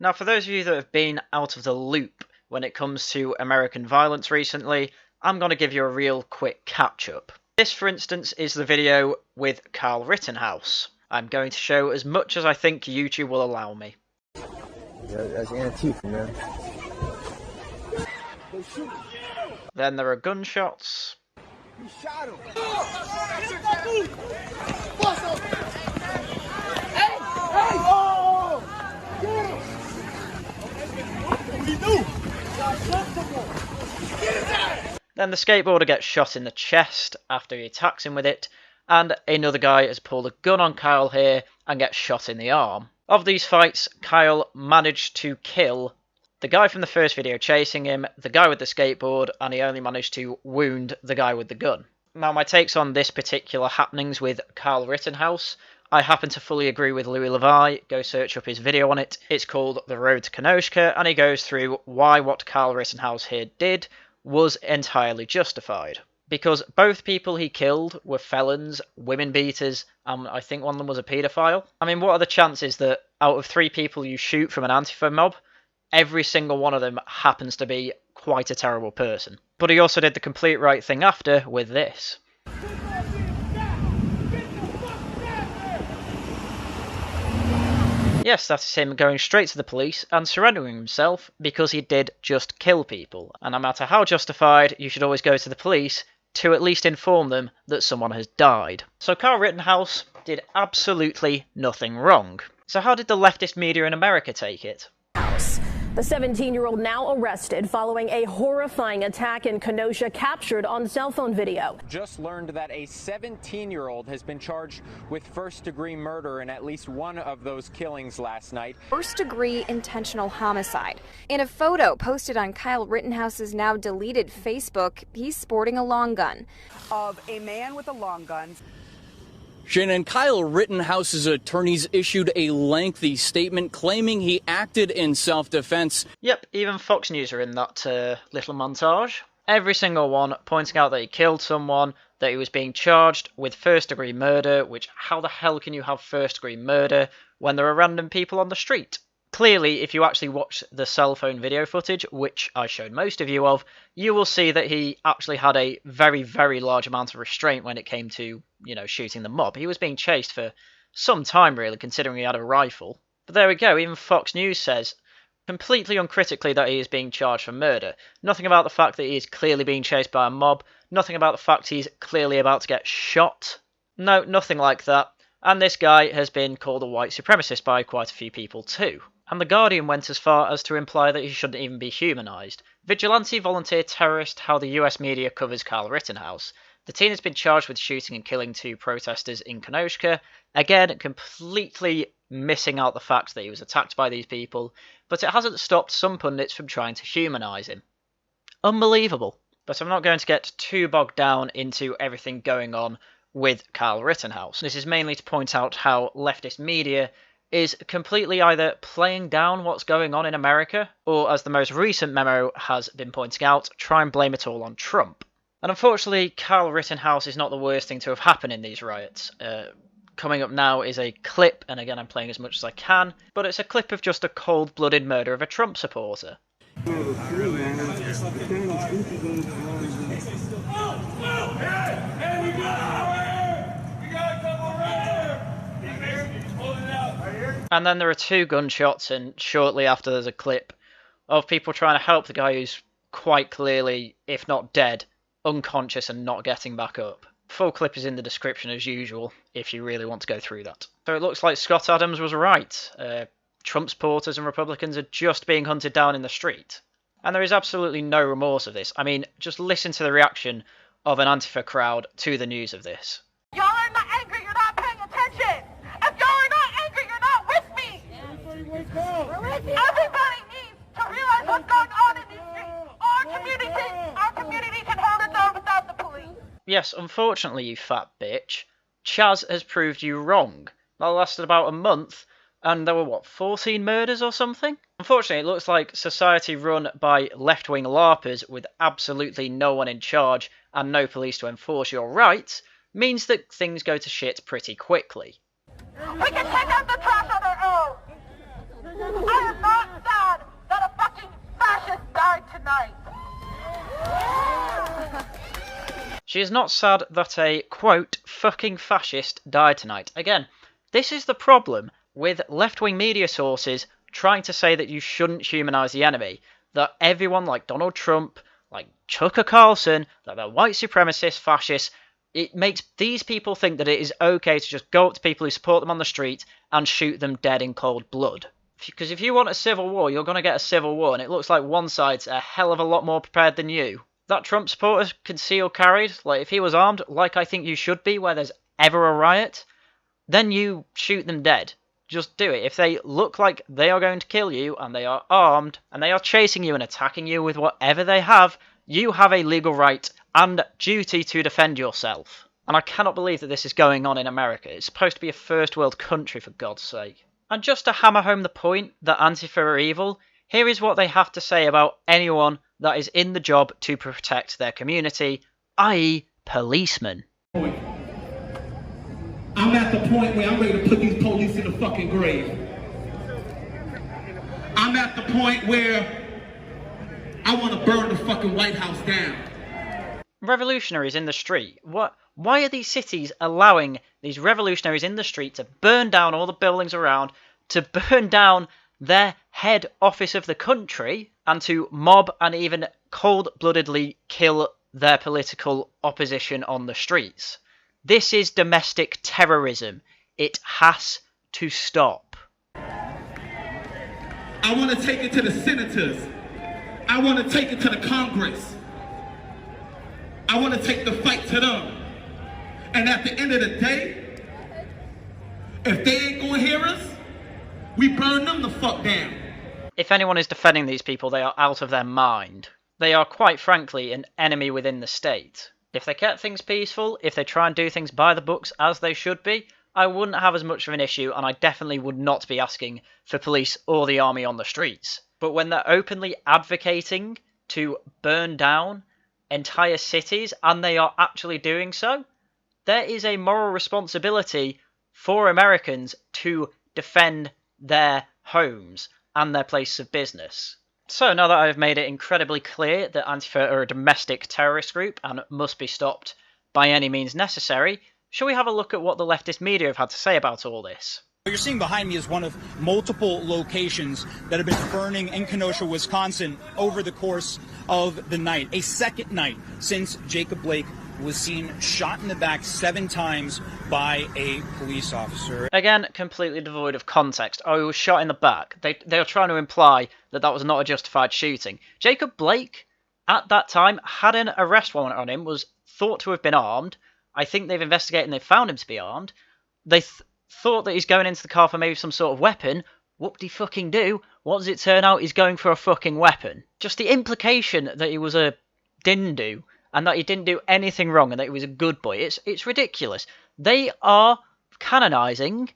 Now, for those of you that have been out of the loop when it comes to American violence recently, I'm going to give you a real quick catch-up. This, for instance, is the video with Kyle Rittenhouse. I'm going to show as much as I think YouTube will allow me. Yeah, that's Antifa, man. Then there are gunshots. He shot him. Then the skateboarder gets shot in the chest after he attacks him with it, and another guy has pulled a gun on Kyle here and gets shot in the arm. Of these fights, Kyle managed to kill the guy from the first video chasing him, the guy with the skateboard, and he only managed to wound the guy with the gun. Now, my takes on this particular happenings with Kyle Rittenhouse, I happen to fully agree with Louis Levi. Go search up his video on it. It's called The Road to Kenosha, and he goes through why what Kyle Rittenhouse here did was entirely justified. Because both people he killed were felons, women beaters, and I think one of them was a paedophile. I mean, what are the chances that out of 3 people you shoot from an Antifa mob, every single one of them happens to be quite a terrible person? But he also did the complete right thing after with this. Yes, that is him going straight to the police and surrendering himself because he did just kill people. And no matter how justified, you should always go to the police to at least inform them that someone has died. So Kyle Rittenhouse did absolutely nothing wrong. So how did the leftist media in America take it? The 17-year-old now arrested following a horrifying attack in Kenosha captured on cell phone video. Just learned that a 17-year-old has been charged with first-degree murder in at least one of those killings last night. First-degree intentional homicide. In a photo posted on Kyle Rittenhouse's now deleted Facebook, he's sporting a long gun. Of a man with a long gun. Shannon, Kyle Rittenhouse's attorneys issued a lengthy statement claiming he acted in self-defense. Yep, even Fox News are in that little montage. Every single one pointing out that he killed someone, that he was being charged with first-degree murder, which how the hell can you have first-degree murder when there are random people on the street? Clearly, if you actually watch the cell phone video footage, which I showed most of you of, you will see that he actually had a very, very large amount of restraint when it came to, shooting the mob. He was being chased for some time, really, considering he had a rifle. But there we go, even Fox News says, completely uncritically, that he is being charged for murder. Nothing about the fact that he is clearly being chased by a mob. Nothing about the fact he's clearly about to get shot. No, nothing like that. And this guy has been called a white supremacist by quite a few people too. And The Guardian went as far as to imply that he shouldn't even be humanised. Vigilante volunteer terrorist, how the US media covers Kyle Rittenhouse. The teen has been charged with shooting and killing 2 protesters in Kenosha. Again, completely missing out the fact that he was attacked by these people, but it hasn't stopped some pundits from trying to humanise him. Unbelievable. But I'm not going to get too bogged down into everything going on with Kyle Rittenhouse. This is mainly to point out how leftist media is completely either playing down what's going on in America, or as the most recent memo has been pointing out, try and blame it all on Trump. And unfortunately, Kyle Rittenhouse is not the worst thing to have happened in these riots. Coming up now is a clip, and again I'm playing as much as I can, but it's a clip of just a cold-blooded murder of a Trump supporter. And then there are 2 gunshots, and shortly after there's a clip of people trying to help the guy who's quite clearly, if not dead, unconscious and not getting back up. Full clip is in the description as usual, if you really want to go through that. So it looks like Scott Adams was right. Trump supporters and Republicans are just being hunted down in the street. And there is absolutely no remorse of this. I mean, just listen to the reaction of an Antifa crowd to the news of this. Y'all are not angry, you're not paying attention. If y'all are not angry, you're not with me. Everybody needs to realize what's going on in these streets. Our community can hold its own without the police. Yes, unfortunately, you fat bitch, Chaz has proved you wrong. That lasted about a month, and there were, 14 murders or something? Unfortunately, it looks like society run by left-wing LARPers with absolutely no one in charge and no police to enforce your rights means that things go to shit pretty quickly. We can take out the trash on our own. I am not She is not sad that a, quote, fucking fascist died tonight. Again, this is the problem with left-wing media sources trying to say that you shouldn't humanise the enemy. That everyone like Donald Trump, like Tucker Carlson, that they're white supremacists, fascists, it makes these people think that it is okay to just go up to people who support them on the street and shoot them dead in cold blood. Because if you want a civil war, you're going to get a civil war, and it looks like one side's a hell of a lot more prepared than you. That Trump supporter concealed carried, like if he was armed, like I think you should be where there's ever a riot, then you shoot them dead. Just do it. If they look like they are going to kill you, and they are armed, and they are chasing you and attacking you with whatever they have, you have a legal right and duty to defend yourself. And I cannot believe that this is going on in America. It's supposed to be a first world country, for God's sake. And just to hammer home the point that Antifa are evil, here is what they have to say about anyone that is in the job to protect their community, i.e. policemen. I'm at the point where I'm ready to put these police in the fucking grave. I'm at the point where I want to burn the fucking White House down. Revolutionaries in the street. Why are these cities allowing these revolutionaries in the street to burn down all the buildings around, to burn down their head office of the country, and to mob and even cold-bloodedly kill their political opposition on the streets? This is domestic terrorism. It has to stop. I want to take it to the senators. I want to take it to the Congress. I want to take the fight to them. And at the end of the day, if they ain't going to hear us, we burn them the fuck down. If anyone is defending these people, they are out of their mind. They are, quite frankly, an enemy within the state. If they kept things peaceful, if they try and do things by the books as they should be, I wouldn't have as much of an issue, and I definitely would not be asking for police or the army on the streets. But when they're openly advocating to burn down entire cities, and they are actually doing so, there is a moral responsibility for Americans to defend their homes and their places of business. So now that I've made it incredibly clear that Antifa are a domestic terrorist group and must be stopped by any means necessary, shall we have a look at what the leftist media have had to say about all this? What you're seeing behind me is one of multiple locations that have been burning in Kenosha, Wisconsin over the course of the night. A second night since Jacob Blake was seen shot in the back 7 times by a police officer. Again, completely devoid of context. Oh, he was shot in the back. They are trying to imply that that was not a justified shooting. Jacob Blake, at that time, had an arrest warrant on him, was thought to have been armed. I think they've investigated and they've found him to be armed. They thought that he's going into the car for maybe some sort of weapon. Whoop-de-fucking-do. What does it turn out? He's going for a fucking weapon. Just the implication that he was a dindu and that he didn't do anything wrong and that he was a good boy. It's ridiculous. They are canonising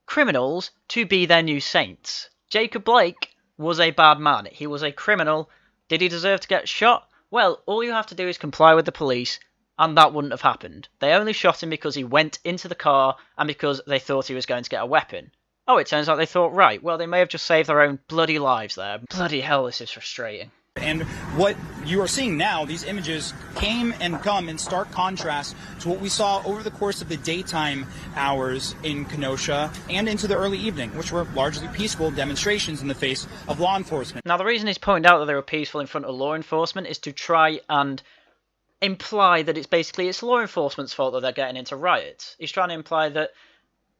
criminals to be their new saints. Jacob Blake was a bad man. He was a criminal. Did he deserve to get shot? Well, all you have to do is comply with the police, and that wouldn't have happened. They only shot him because he went into the car and because they thought he was going to get a weapon. Oh, it turns out they thought, right, well, they may have just saved their own bloody lives there. Bloody hell, this is frustrating. And what you are seeing now, these images came and come in stark contrast to what we saw over the course of the daytime hours in Kenosha and into the early evening, which were largely peaceful demonstrations in the face of law enforcement. Now, the reason he's pointed out that they were peaceful in front of law enforcement is to try and imply that it's law enforcement's fault that they're getting into riots. He's trying to imply that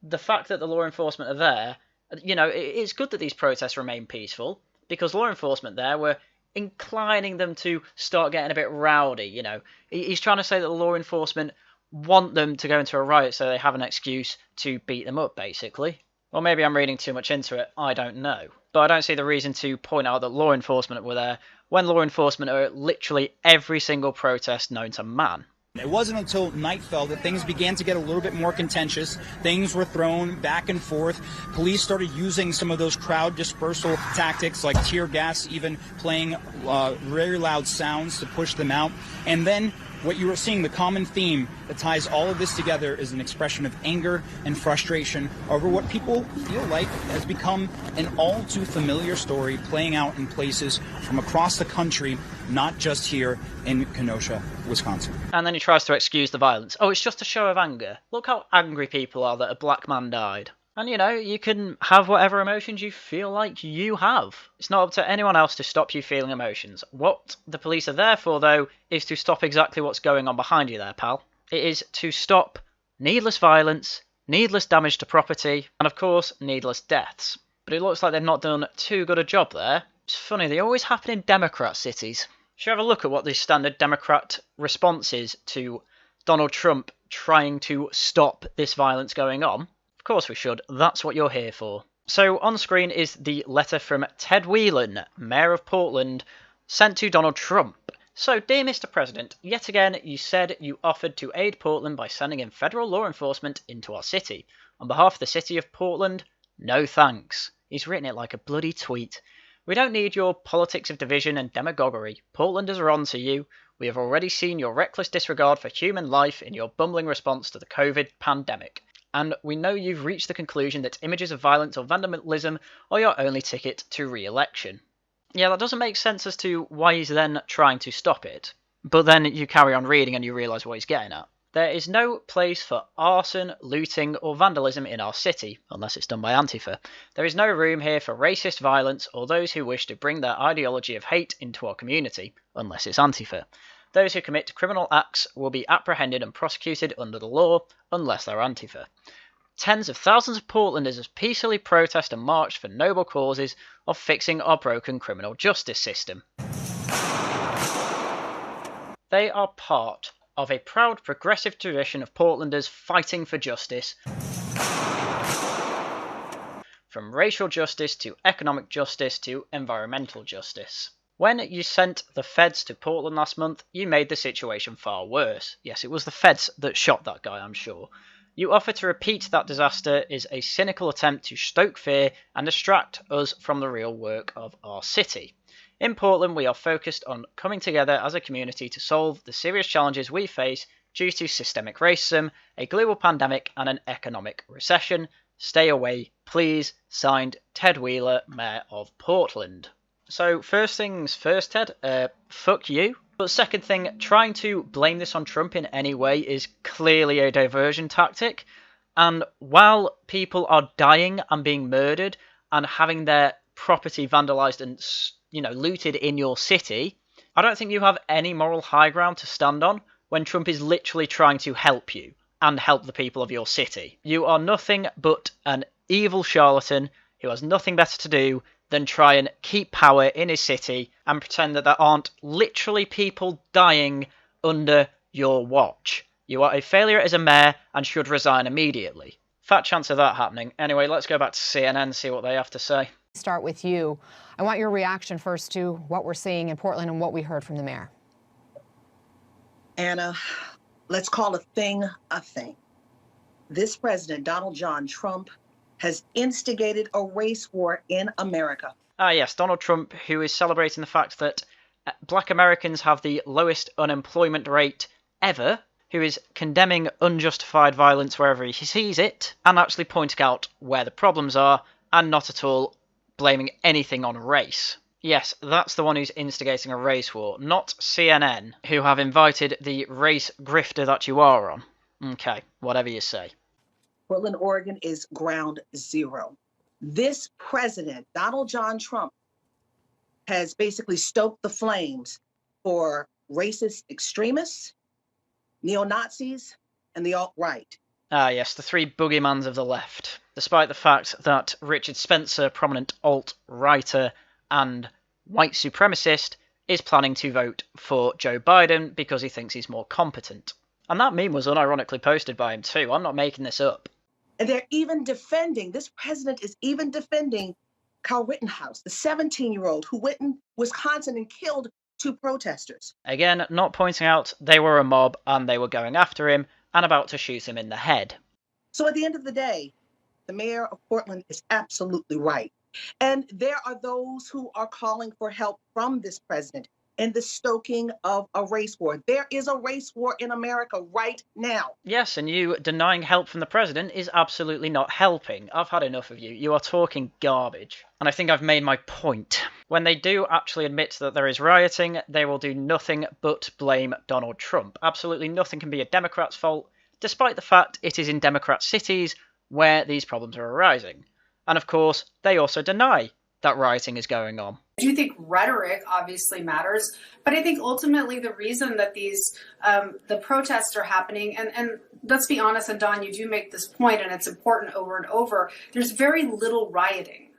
the fact that the law enforcement are there, you know, it's good that these protests remain peaceful because law enforcement there were inclining them to start getting a bit rowdy, you know. He's trying to say that the law enforcement want them to go into a riot so they have an excuse to beat them up, basically. Or maybe I'm reading too much into it, I don't know. But I don't see the reason to point out that law enforcement were there when law enforcement are at literally every single protest known to man. It wasn't until night fell that things began to get a little bit more contentious. Things were thrown back and forth. Police started using some of those crowd dispersal tactics like tear gas, even playing very loud sounds to push them out. And then what you are seeing, the common theme that ties all of this together, is an expression of anger and frustration over what people feel like has become an all too familiar story playing out in places from across the country, not just here in Kenosha, Wisconsin. And then he tries to excuse the violence. Oh, it's just a show of anger. Look how angry people are that a black man died. And, you know, you can have whatever emotions you feel like you have. It's not up to anyone else to stop you feeling emotions. What the police are there for, though, is to stop exactly what's going on behind you there, pal. It is to stop needless violence, needless damage to property, and, of course, needless deaths. But it looks like they've not done too good a job there. It's funny, they always happen in Democrat cities. Should you have a look at what the standard Democrat response is to Donald Trump trying to stop this violence going on? Of course we should. That's what you're here for. So on screen is the letter from Ted Whelan, Mayor of Portland, sent to Donald Trump. So, dear Mr. President, yet again you said you offered to aid Portland by sending in federal law enforcement into our city. On behalf of the city of Portland, no thanks. He's written it like a bloody tweet. We don't need your politics of division and demagoguery. Portlanders are on to you. We have already seen your reckless disregard for human life in your bumbling response to the COVID pandemic. And we know you've reached the conclusion that images of violence or vandalism are your only ticket to re-election. Yeah, that doesn't make sense as to why he's then trying to stop it. But then you carry on reading and you realise what he's getting at. There is no place for arson, looting or vandalism in our city, unless it's done by Antifa. There is no room here for racist violence or those who wish to bring their ideology of hate into our community, unless it's Antifa. Those who commit criminal acts will be apprehended and prosecuted under the law, unless they're Antifa. Tens of thousands of Portlanders have peacefully protested and marched for noble causes of fixing our broken criminal justice system. They are part of a proud progressive tradition of Portlanders fighting for justice, from racial justice to economic justice to environmental justice. When you sent the feds to Portland last month, you made the situation far worse. Yes, it was the feds that shot that guy, I'm sure. You offer to repeat that disaster is a cynical attempt to stoke fear and distract us from the real work of our city. In Portland, we are focused on coming together as a community to solve the serious challenges we face due to systemic racism, a global pandemic, and an economic recession. Stay away, please. Signed, Ted Wheeler, Mayor of Portland. So, first things first, Ted, fuck you. But second thing, trying to blame this on Trump in any way is clearly a diversion tactic. And while people are dying and being murdered and having their property vandalised and, looted in your city, I don't think you have any moral high ground to stand on when Trump is literally trying to help you and help the people of your city. You are nothing but an evil charlatan who has nothing better to do than try and keep power in his city and pretend that there aren't literally people dying under your watch. You are a failure as a mayor and should resign immediately. Fat chance of that happening. Anyway, let's go back to CNN and see what they have to say. Start with you. I want your reaction first to what we're seeing in Portland and what we heard from the mayor. Anna, let's call a thing a thing. This president, Donald John Trump, has instigated a race war in America. Yes, Donald Trump, who is celebrating the fact that black Americans have the lowest unemployment rate ever, who is condemning unjustified violence wherever he sees it, and actually pointing out where the problems are, and not at all blaming anything on race. Yes, that's the one who's instigating a race war, not CNN, who have invited the race grifter that you are on. Okay, whatever you say. Portland, Oregon is ground zero. This president, Donald John Trump, has basically stoked the flames for racist extremists, neo-Nazis, and the alt-right. Ah, yes, the three boogeymans of the left. Despite the fact that Richard Spencer, prominent alt-writer and white supremacist, is planning to vote for Joe Biden because he thinks he's more competent. And that meme was unironically posted by him too. I'm not making this up. And they're even defending, this president is even defending Kyle Rittenhouse, the 17-year-old who went in Wisconsin and killed 2 protesters. Again, not pointing out they were a mob and they were going after him and about to shoot him in the head. So at the end of the day, the mayor of Portland is absolutely right. And there are those who are calling for help from this president in the stoking of a race war. There is a race war in America right now. Yes, and you denying help from the president is absolutely not helping. I've had enough of you. You are talking garbage. And I think I've made my point. When they do actually admit that there is rioting, they will do nothing but blame Donald Trump. Absolutely nothing can be a Democrat's fault, despite the fact it is in Democrat cities where these problems are arising. And of course, they also deny that rioting is going on. I do think rhetoric obviously matters, but I think ultimately the reason that these the protests are happening, and let's be honest, and Don, you do make this point, and it's important over and over, there's very little rioting.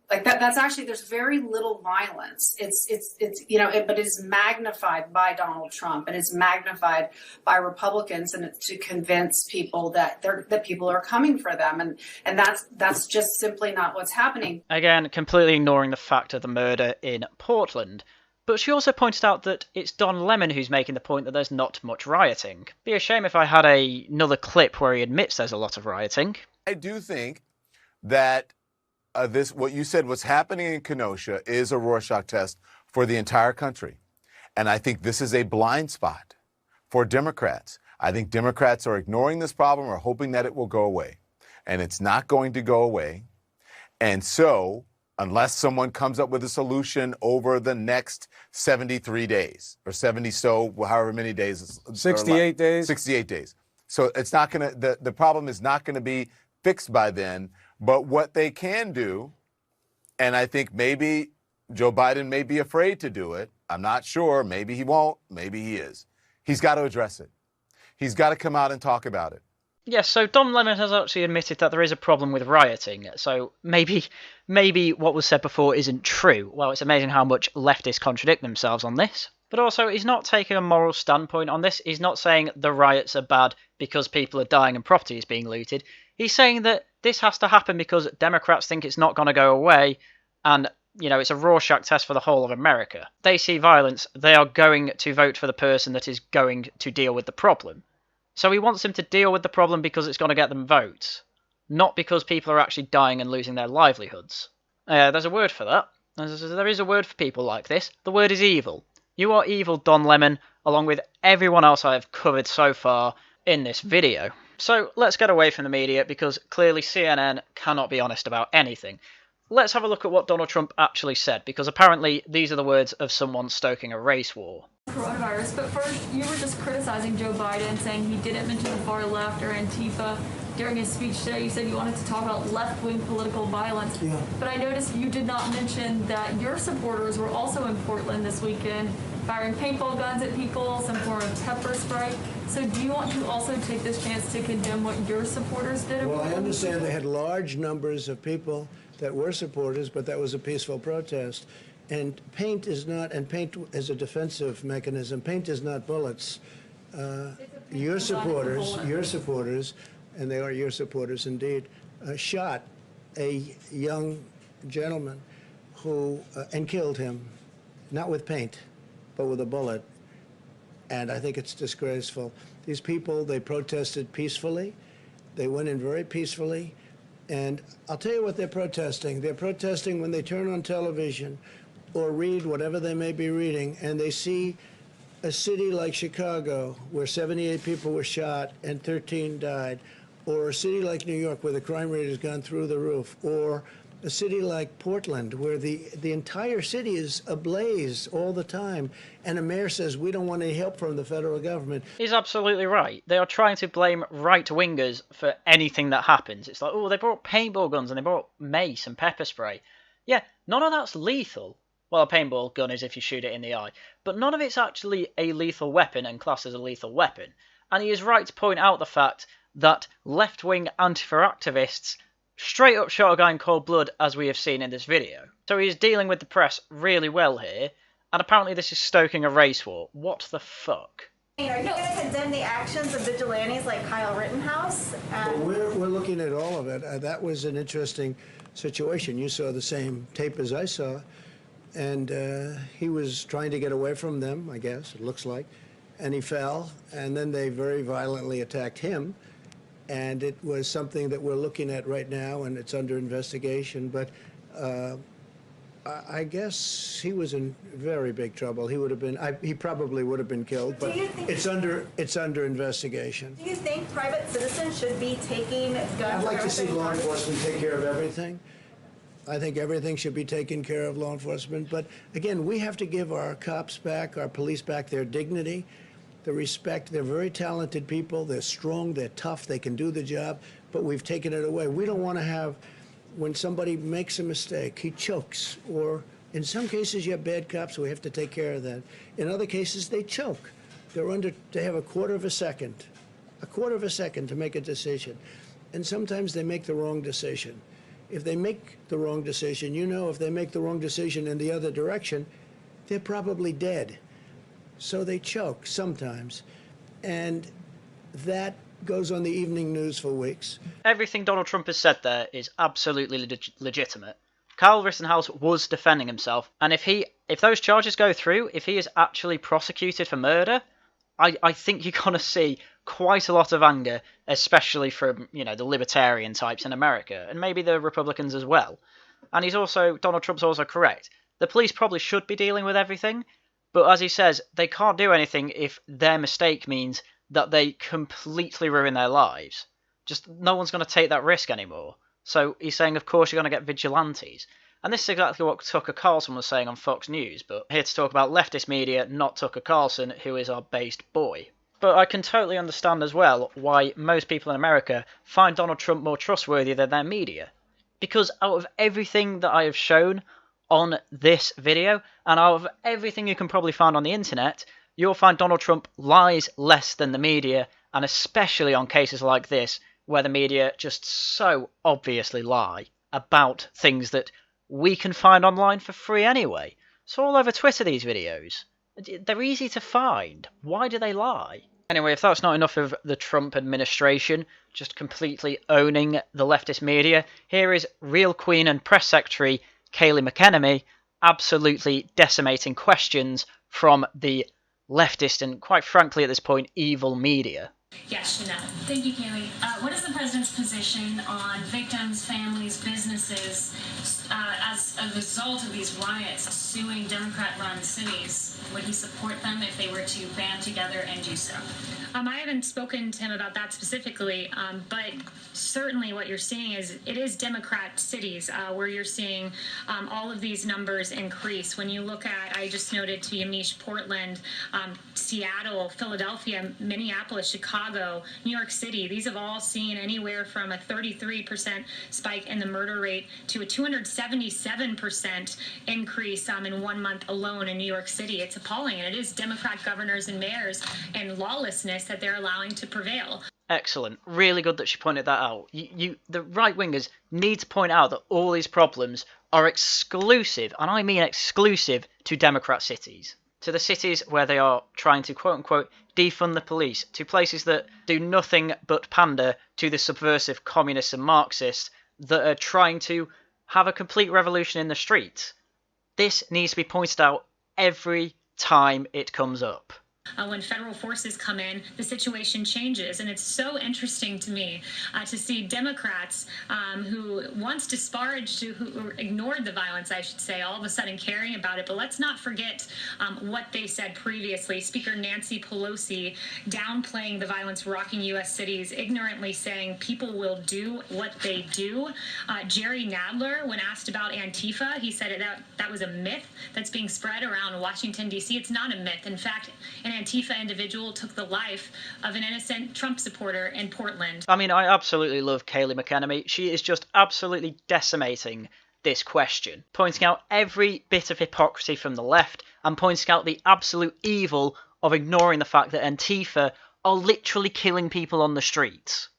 Like that's actually, there's very little violence. It's but it's magnified by Donald Trump, and it's magnified by Republicans, and it's to convince people that people are coming for them, and that's just simply not what's happening. Again, completely ignoring the fact of the murder in Portland. But she also pointed out that it's Don Lemon who's making the point that there's not much rioting. Be a shame if I had another clip where he admits there's a lot of rioting. I do think that what you said, what's happening in Kenosha is a Rorschach test for the entire country. And I think this is a blind spot for Democrats. I think Democrats are ignoring this problem or hoping that it will go away. And it's not going to go away. And so, unless someone comes up with a solution over the next 73 days or 70, however many days. 68 days. 68 days. So it's not going to, the problem is not going to be fixed by then. But what they can do, and I think maybe Joe Biden may be afraid to do it. I'm not sure. Maybe he won't. Maybe he is. He's got to address it. He's got to come out and talk about it. Yes, so Don Lemon has actually admitted that there is a problem with rioting. So maybe what was said before isn't true. Well, it's amazing how much leftists contradict themselves on this. But also, he's not taking a moral standpoint on this. He's not saying the riots are bad because people are dying and property is being looted. He's saying that this has to happen because Democrats think it's not going to go away, and, it's a Rorschach test for the whole of America. They see violence, they are going to vote for the person that is going to deal with the problem. So he wants them to deal with the problem because it's going to get them votes, not because people are actually dying and losing their livelihoods. There's a word for that. There is a word for people like this. The word is evil. You are evil, Don Lemon, along with everyone else I have covered so far in this video. So let's get away from the media because clearly CNN cannot be honest about anything. Let's have a look at what Donald Trump actually said, because apparently these are the words of someone stoking a race war. Coronavirus, but first you were just criticizing Joe Biden, saying he didn't mention the far left or Antifa during his speech today. You said you wanted to talk about left-wing political violence, but I noticed you did not mention that your supporters were also in Portland this weekend, firing paintball guns at people, some form of pepper spray. So do you want to also take this chance to condemn what your supporters did? Well, I understand they had large numbers of people that were supporters, but that was a peaceful protest. And paint is not, and paint is a defensive mechanism. Paint is not bullets. Your supporters, and they are your supporters indeed, shot a young gentleman who, and killed him, not with paint, but with a bullet. And I think it's disgraceful. These people, they protested peacefully. They went in very peacefully. And I'll tell you what they're protesting. They're protesting when they turn on television or read whatever they may be reading, and they see a city like Chicago where 78 people were shot and 13 died, or a city like New York where the crime rate has gone through the roof, or a city like Portland where the entire city is ablaze all the time, and a mayor says we don't want any help from the federal government. He's absolutely right. They are trying to blame right-wingers for anything that happens. It's like, oh, they brought paintball guns and they brought mace and pepper spray. Yeah, none of that's lethal. Well, a paintball gun is if you shoot it in the eye. But none of it's actually a lethal weapon and classed as a lethal weapon. And he is right to point out the fact that left-wing Antifa activists straight up shot a guy in cold blood, as we have seen in this video. So he is dealing with the press really well here, and apparently this is stoking a race war. What the fuck? Are you going to condemn the actions of vigilantes like Kyle Rittenhouse? Well, we're looking at all of it. That was an interesting situation. You saw the same tape as I saw, and he was trying to get away from them, I guess, it looks like, and he fell, and then they very violently attacked him. And it was something that we're looking at right now, and it's under investigation. But I guess he was in very big trouble. He would have been. He probably would have been killed. But it's under investigation. Do you think private citizens should be taking guns? I'd like to see around law their enforcement take care of everything. I think everything should be taken care of, law enforcement. But again, we have to give our cops back, our police back, their dignity, the respect. They're very talented people. They're strong. They're tough. They can do the job. But we've taken it away. We don't want to have. When somebody makes a mistake, he chokes, or in some cases you have bad cops, we have to take care of that. In other cases, they choke. They have a quarter of a second to make a decision. And sometimes they make the wrong decision. If they make the wrong decision, if they make the wrong decision in the other direction, they're probably dead. So they choke sometimes. And that goes on the evening news for weeks. Everything Donald Trump has said there is absolutely legitimate. Kyle Rittenhouse was defending himself, and if those charges go through, if he is actually prosecuted for murder, I think you're going to see quite a lot of anger, especially from the libertarian types in America, and maybe the Republicans as well. And Donald Trump's also correct. The police probably should be dealing with everything, but as he says, they can't do anything if their mistake means that they completely ruin their lives. Just no one's going to take that risk anymore. So he's saying, of course, you're going to get vigilantes. And this is exactly what Tucker Carlson was saying on Fox News, but here to talk about leftist media, not Tucker Carlson, who is our based boy. But I can totally understand as well why most people in America find Donald Trump more trustworthy than their media. Because out of everything that I have shown on this video, and out of everything you can probably find on the internet, you'll find Donald Trump lies less than the media, and especially on cases like this, where the media just so obviously lie about things that we can find online for free anyway. It's all over Twitter, these videos. They're easy to find. Why do they lie? Anyway, if that's not enough of the Trump administration just completely owning the leftist media, here is real Queen and Press Secretary Kayleigh McEnany absolutely decimating questions from the leftist and, quite frankly at this point, evil media. Yes, Chanel. Thank you, Kayleigh. What is the president's position on victims, families, businesses, as a result of these riots, suing Democrat-run cities? Would he support them if they were to band together and do so? I haven't spoken to him about that specifically, but certainly what you're seeing is it is Democrat cities where you're seeing all of these numbers increase. When you look at, I just noted to Yamiche, Portland, Seattle, Philadelphia, Minneapolis, Chicago, New York City, these have all seen anywhere from a 33% spike in the murder rate to a 277% increase in 1 month alone in New York City. It's appalling, and it is Democrat governors and mayors and lawlessness that they're allowing to prevail. Excellent. Really good that she pointed that out. The right-wingers need to point out that all these problems are exclusive, and I mean exclusive, to Democrat cities. To the cities where they are trying to, quote-unquote, defund the police, to places that do nothing but pander to the subversive communists and Marxists that are trying to have a complete revolution in the streets. This needs to be pointed out every time it comes up. When federal forces come in, the situation changes. And it's so interesting to me to see Democrats who once disparaged, who ignored the violence, I should say, all of a sudden caring about it. But let's not forget what they said previously. Speaker Nancy Pelosi downplaying the violence rocking U.S. cities, ignorantly saying people will do what they do. Jerry Nadler, when asked about Antifa, he said that was a myth that's being spread around Washington, D.C. It's not a myth. In fact, an Antifa individual took the life of an innocent Trump supporter in Portland. I mean, I absolutely love Kayleigh McEnany. She is just absolutely decimating this question, pointing out every bit of hypocrisy from the left and pointing out the absolute evil of ignoring the fact that Antifa are literally killing people on the streets.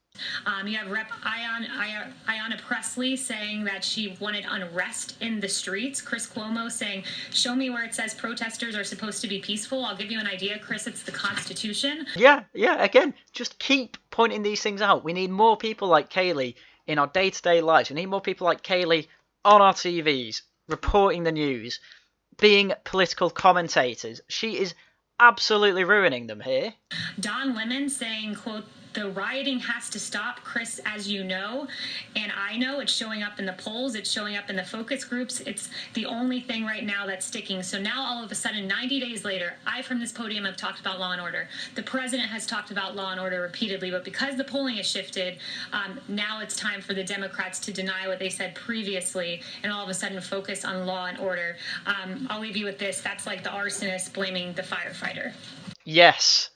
You have Rep. Ayanna Pressley saying that she wanted unrest in the streets. Chris Cuomo saying, show me where it says protesters are supposed to be peaceful. I'll give you an idea, Chris. It's the Constitution. Yeah, again, just keep pointing these things out. We need more people like Kayleigh in our day-to-day lives. We need more people like Kayleigh on our TVs, reporting the news, being political commentators. She is absolutely ruining them here. Don Lemon saying, quote, The rioting has to stop, Chris, as you know, and I know it's showing up in the polls, it's showing up in the focus groups. It's the only thing right now that's sticking. So now all of a sudden, 90 days later, I from this podium have talked about law and order. The president has talked about law and order repeatedly, but because the polling has shifted, now it's time for the Democrats to deny what they said previously and all of a sudden focus on law and order. I'll leave you with this. That's like the arsonist blaming the firefighter. Yes,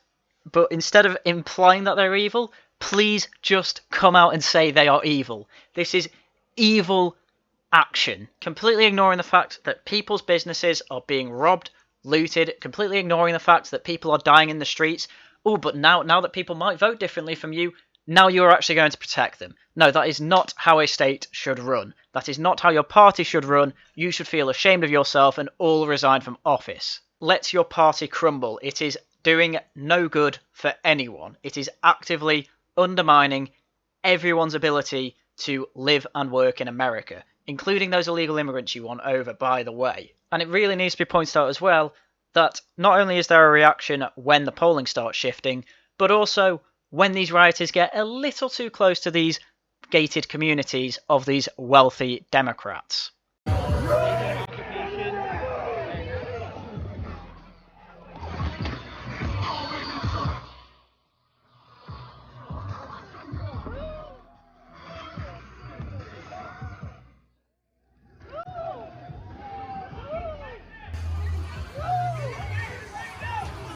but instead of implying that they're evil, please just come out and say they are evil. This is evil action. Completely ignoring the fact that people's businesses are being robbed, looted, completely ignoring the fact that people are dying in the streets. Oh, but now that people might vote differently from you, now you're actually going to protect them. No, that is not how a state should run. That is not how your party should run. You should feel ashamed of yourself and all resign from office. Let your party crumble. It is doing no good for anyone. It is actively undermining everyone's ability to live and work in America, including those illegal immigrants you want over, by the way. And it really needs to be pointed out as well that not only is there a reaction when the polling starts shifting, but also when these rioters get a little too close to these gated communities of these wealthy Democrats.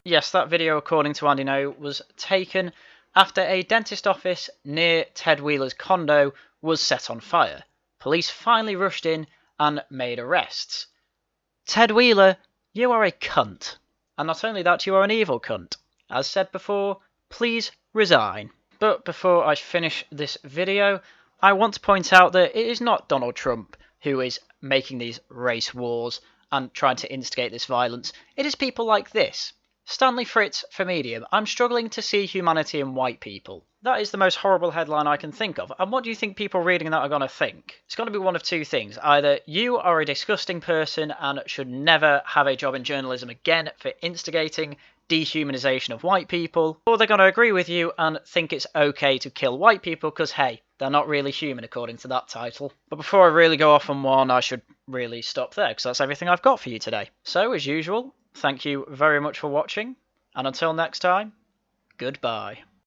Yes, that video, according to Andy No, was taken after a dentist office near Ted Wheeler's condo was set on fire. Police finally rushed in and made arrests. Ted Wheeler, you are a cunt. And not only that, you are an evil cunt. As said before, please resign. But before I finish this video, I want to point out that it is not Donald Trump who is making these race wars and trying to instigate this violence. It is people like this. Stanley Fritz for Medium. I'm struggling to see humanity in white people. That is the most horrible headline I can think of. And what do you think people reading that are going to think? It's going to be one of two things. Either you are a disgusting person and should never have a job in journalism again for instigating dehumanization of white people, or they're going to agree with you and think it's okay to kill white people because, hey, they're not really human according to that title. But before I really go off on one, I should really stop there because that's everything I've got for you today. So, as usual, thank you very much for watching, and until next time, goodbye.